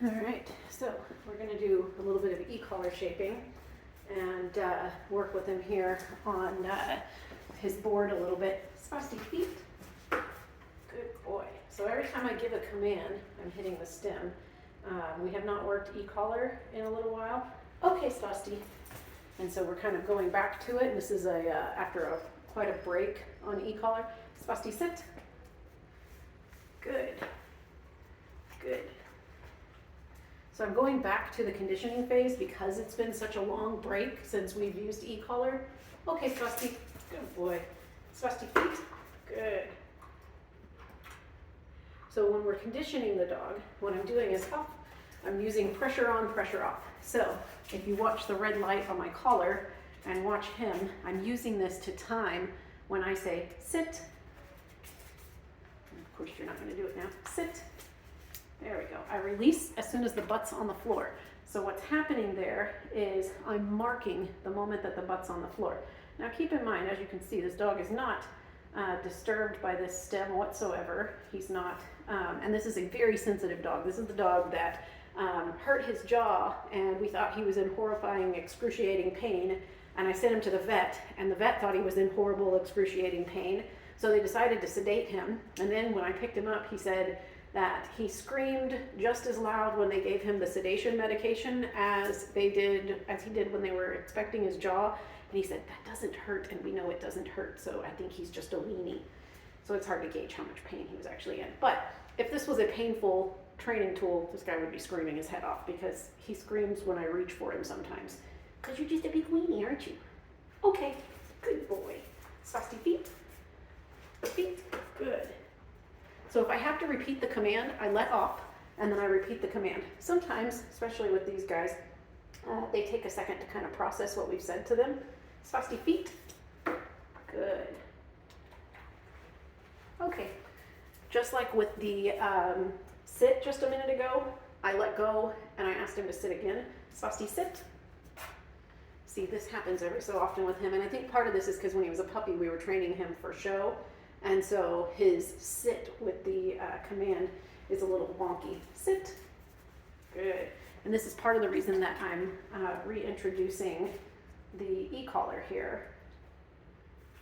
All right, so we're going to do a little bit of e-collar shaping and work with him here on his board a little bit. Svasti feet. Good boy. So every time I give a command, I'm hitting the stem. We have not worked e-collar in a little while. Okay, Svasti. And so we're kind of going back to it. This is after quite a break on e-collar. Svasti, sit. Good. Good. So I'm going back to the conditioning phase because it's been such a long break since we've used e-collar. Okay, Svasti. Good boy. Svasti, feet. Good. So when we're conditioning the dog, what I'm doing is up. I'm using pressure on, pressure off. So if you watch the red light on my collar and watch him, I'm using this to time when I say sit. And of course, you're not going to do it now. Sit. There we go. I release as soon as the butt's on the floor. So what's happening there is I'm marking the moment that the butt's on the floor. Now keep in mind, as you can see, this dog is not disturbed by this stem whatsoever. He's not, and this is a very sensitive dog. This is the dog that hurt his jaw, and we thought he was in horrifying, excruciating pain. And I sent him to the vet, and the vet thought he was in horrible, excruciating pain. So they decided to sedate him. And then when I picked him up, he said that he screamed just as loud when they gave him the sedation medication as he did when they were expecting his jaw. And he said, that doesn't hurt, and we know it doesn't hurt, so I think he's just a weenie. So it's hard to gauge how much pain he was actually in. But if this was a painful training tool, this guy would be screaming his head off because he screams when I reach for him sometimes. Because you're just a big weenie, aren't you? Okay, good boy. Svasti, feet. Feet, good. So if I have to repeat the command, I let off, and then I repeat the command. Sometimes, especially with these guys, they take a second to kind of process what we've said to them. Svasti, feet. Good. Okay. Just like with the sit just a minute ago, I let go and I asked him to sit again. Svasti, sit. See, this happens every so often with him, and I think part of this is because when he was a puppy, we were training him for show, and so his sit with the command is a little wonky. Sit. Good. And this is part of the reason that I'm reintroducing the e-collar here,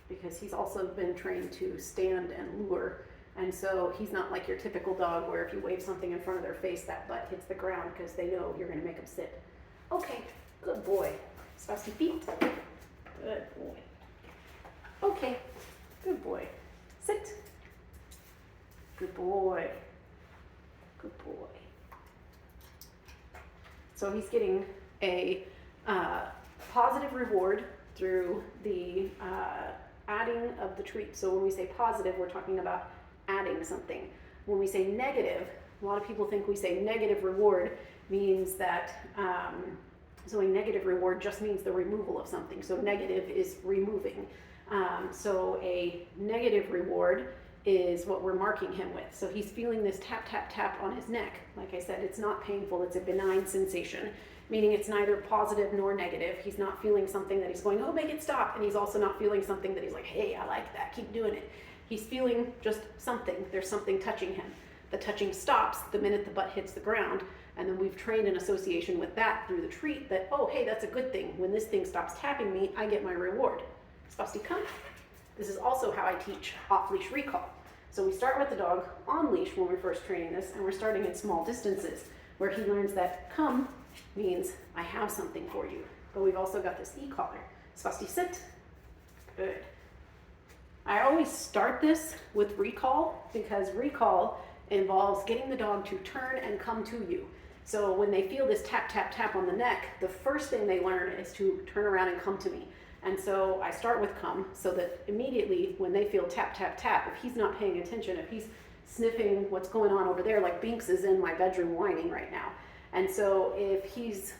because he's also been trained to stand and lure. And so he's not like your typical dog where if you wave something in front of their face, that butt hits the ground because they know you're going to make them sit. Okay, good boy. Svasti, feet. Good boy. Okay, good boy. Sit. Good boy. Good boy. So he's getting a positive reward through the adding of the treat. So when we say positive, we're talking about adding something. When we say negative, a lot of people think we say negative reward means that, so a negative reward just means the removal of something. So negative is removing. So a negative reward is what we're marking him with. So he's feeling this tap, tap, tap on his neck. Like I said, it's not painful, it's a benign sensation, meaning it's neither positive nor negative. He's not feeling something that he's going, oh, make it stop. And he's also not feeling something that he's like, hey, I like that, keep doing it. He's feeling just something. There's something touching him. The touching stops the minute the butt hits the ground, and then we've trained in association with that through the treat that, oh, hey, that's a good thing. When this thing stops tapping me, I get my reward. Svasti, come. This is also how I teach off-leash recall. So we start with the dog on leash when we're first training this, and we're starting in small distances where he learns that come means I have something for you. But we've also got this e-collar. Svasti, sit. Good. I always start this with recall because recall involves getting the dog to turn and come to you. So when they feel this tap, tap, tap on the neck, the first thing they learn is to turn around and come to me. And so I start with come so that immediately when they feel tap, tap, tap, if he's not paying attention, if he's sniffing what's going on over there, like Binks is in my bedroom whining right now. And so if he's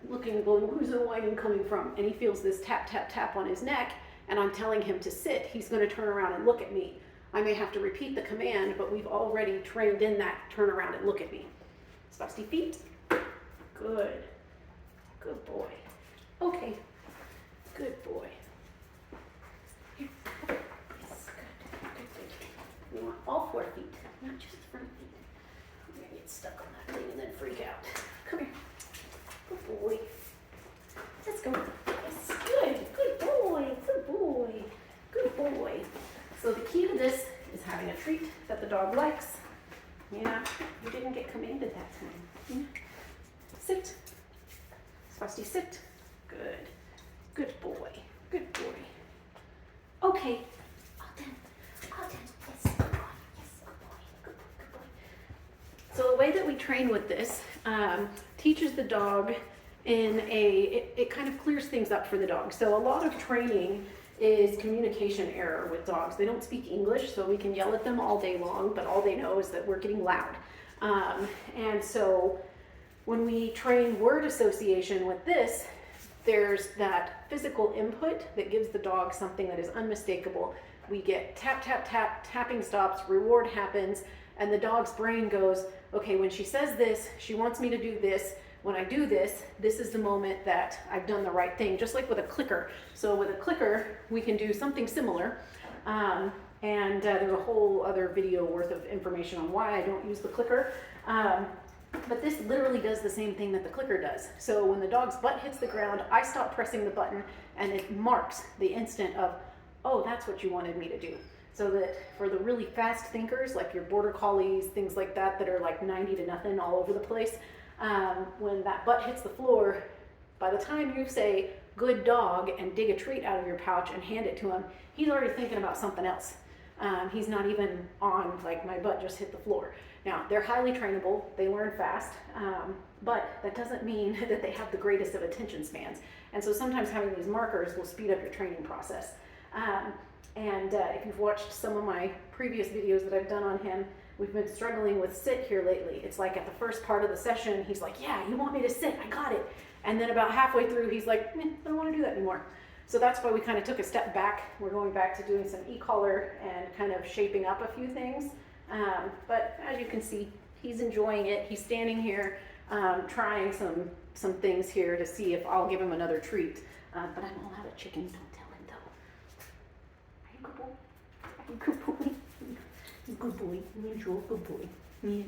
looking, going, who's the whining coming from? And he feels this tap, tap, tap on his neck, and I'm telling him to sit, he's going to turn around and look at me. I may have to repeat the command, but we've already trained in that turn around and look at me. Svasti, feet. Good. Good boy. Okay. Good boy. Here. Yes, good. Good, good. We want all 4 feet, not just the front feet. I'm going to get stuck on that thing and then freak out. Svasti, sit. Good. Good boy. Good boy. Okay. All done. All done. Yes, good boy. Yes, good boy. Good boy. Good boy. So the way that we train with this teaches the dog it kind of clears things up for the dog. So a lot of training is communication error with dogs. They don't speak English, so we can yell at them all day long, but all they know is that we're getting loud. And so when we train word association with this, there's that physical input that gives the dog something that is unmistakable. We get tap, tap, tap, tapping stops, reward happens, and the dog's brain goes, okay, when she says this, she wants me to do this. When I do this, this is the moment that I've done the right thing, just like with a clicker. So with a clicker, we can do something similar. There's a whole other video worth of information on why I don't use the clicker. But this literally does the same thing that the clicker does. So when the dog's butt hits the ground, I stop pressing the button and it marks the instant of, oh, that's what you wanted me to do. So that for the really fast thinkers, like your border collies, things like that, that are like 90 to nothing all over the place, when that butt hits the floor, by the time you say, good dog, and dig a treat out of your pouch and hand it to him, he's already thinking about something else. He's not even on, like, my butt just hit the floor. Now, they're highly trainable, they learn fast, but that doesn't mean that they have the greatest of attention spans. And so sometimes having these markers will speed up your training process. If you've watched some of my previous videos that I've done on him, we've been struggling with sit here lately. It's like at the first part of the session, he's like, yeah, you want me to sit, I got it. And then about halfway through, he's like, I don't want to do that anymore. So that's why we kind of took a step back. We're going back to doing some e-collar and kind of shaping up a few things. But as you can see, he's enjoying it. He's standing here trying some things here to see if I'll give him another treat. But I'm all out of chicken, don't tell him though. Are you good boy? Are you good boy? Good boy. You enjoy good boy. Yeah.